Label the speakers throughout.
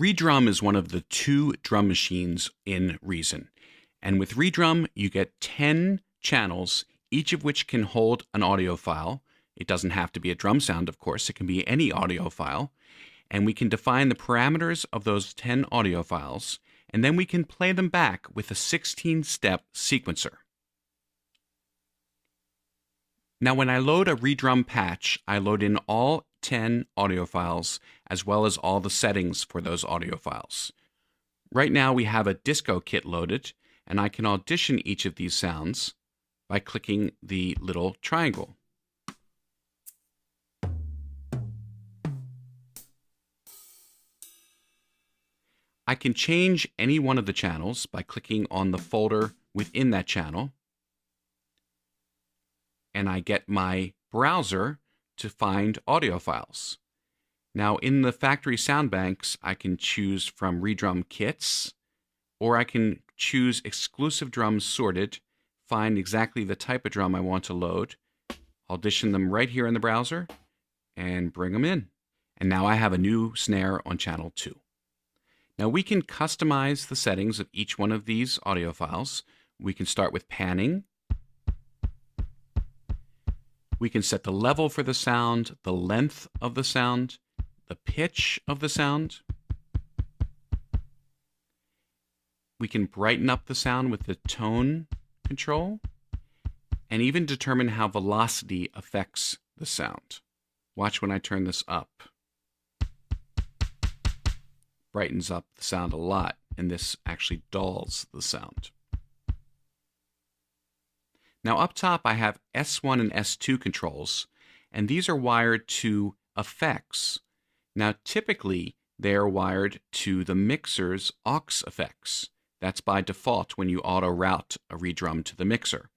Speaker 1: Redrum is one of the two drum machines in Reason. And with Redrum, you get 10 channels, each of which can hold an audio file. It doesn't have to be a drum sound, of course. It can be any audio file. And we can define the parameters of those 10 audio files, and then we can play them back with a 16-step sequencer. Now, when I load a Redrum patch, I load in all 10 audio files, as well as all the settings for those audio files. Right now, we have a disco kit loaded, and I can audition each of these sounds by clicking the little triangle. I can change any one of the channels by clicking on the folder within that channel, and I get my browser to find audio files. Now, in the factory sound banks, I can choose from Redrum kits, or I can choose exclusive drums sorted, find exactly the type of drum I want to load, audition them right here in the browser, and bring them in. And now I have a new snare on channel 2. Now we can customize the settings of each one of these audio files. We can start with panning. We can set the level for the sound, the length of the sound, the pitch of the sound. We can brighten up the sound with the tone control, and even determine how velocity affects the sound. Watch when I turn this up. Brightens up the sound a lot, and this actually dulls the sound. Now up top I have S1 and S2 controls, and these are wired to effects. Now typically they are wired to the mixer's aux effects. That's by default when you auto route a Redrum to the mixer.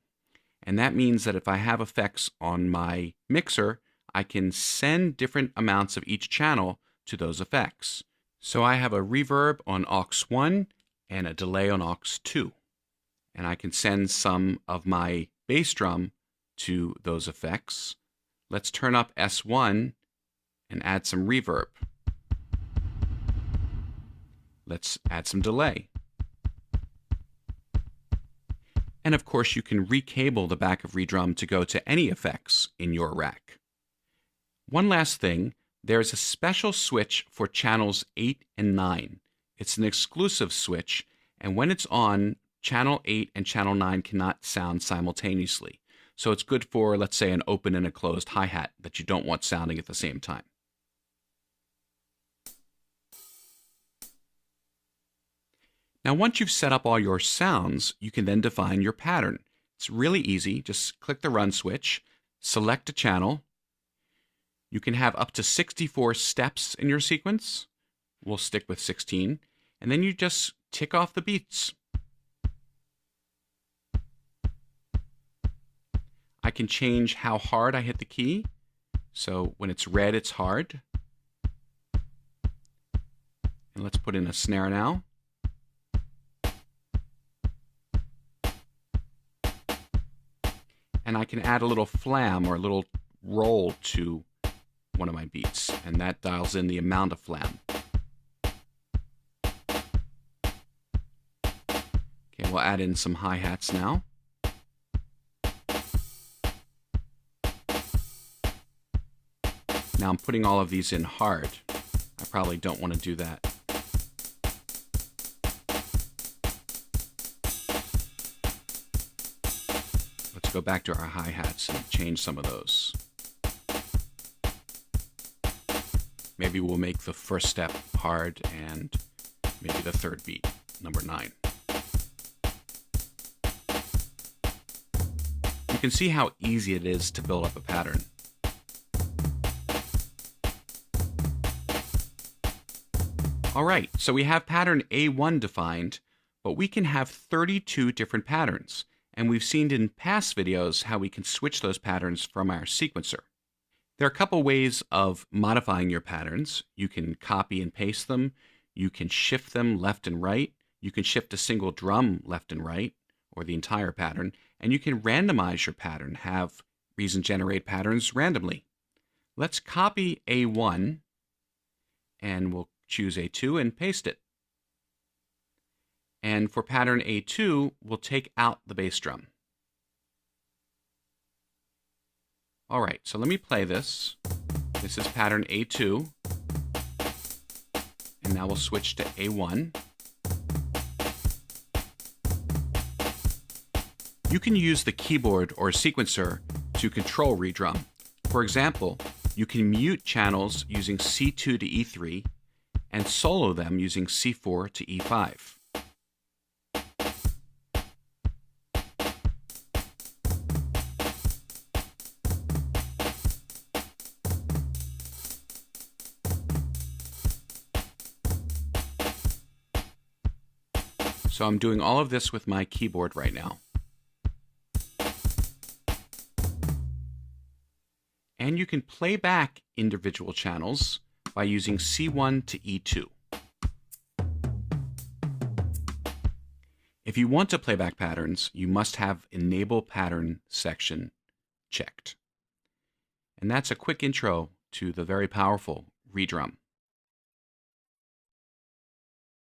Speaker 1: And that means that if I have effects on my mixer, I can send different amounts of each channel to those effects. So I have a reverb on aux 1 and a delay on aux 2. And I can send some of my bass drum to those effects. Let's turn up S1 and add some reverb. Let's add some delay. And of course you can recable the back of Redrum to go to any effects in your rack. One last thing. There's a special switch for channels 8 and 9. It's an exclusive switch, and when it's on, channel 8 and channel 9 cannot sound simultaneously. So it's good for, let's say, an open and a closed hi-hat that you don't want sounding at the same time. Now, once you've set up all your sounds, you can then define your pattern. It's really easy. Just click the run switch, select a channel. You can have up to 64 steps in your sequence. We'll stick with 16. And then you just tick off the beats. I can change how hard I hit the key. So when it's red, it's hard. And let's put in a snare now. And I can add a little flam or a little roll to one of my beats, and that dials in the amount of flam. Okay, we'll add in some hi-hats now. Now I'm putting all of these in hard. I probably don't want to do that. Let's go back to our hi-hats and change some of those. Maybe we'll make the first step hard and maybe the third beat, number 9. You can see how easy it is to build up a pattern. All right, so we have pattern A1 defined, but we can have 32 different patterns. And we've seen in past videos how we can switch those patterns from our sequencer. There are a couple ways of modifying your patterns. You can copy and paste them. You can shift them left and right. You can shift a single drum left and right, or the entire pattern. And you can randomize your pattern, have Reason generate patterns randomly. Let's copy A1, and we'll choose A2 and paste it. And for pattern A2, we'll take out the bass drum. All right, so let me play this. This is pattern A2. And now we'll switch to A1. You can use the keyboard or sequencer to control Redrum. For example, you can mute channels using C2 to E3 and solo them using C4 to E5. So I'm doing all of this with my keyboard right now. And you can play back individual channels by using C1 to E2. If you want to play back patterns, you must have Enable Pattern section checked. And that's a quick intro to the very powerful Redrum.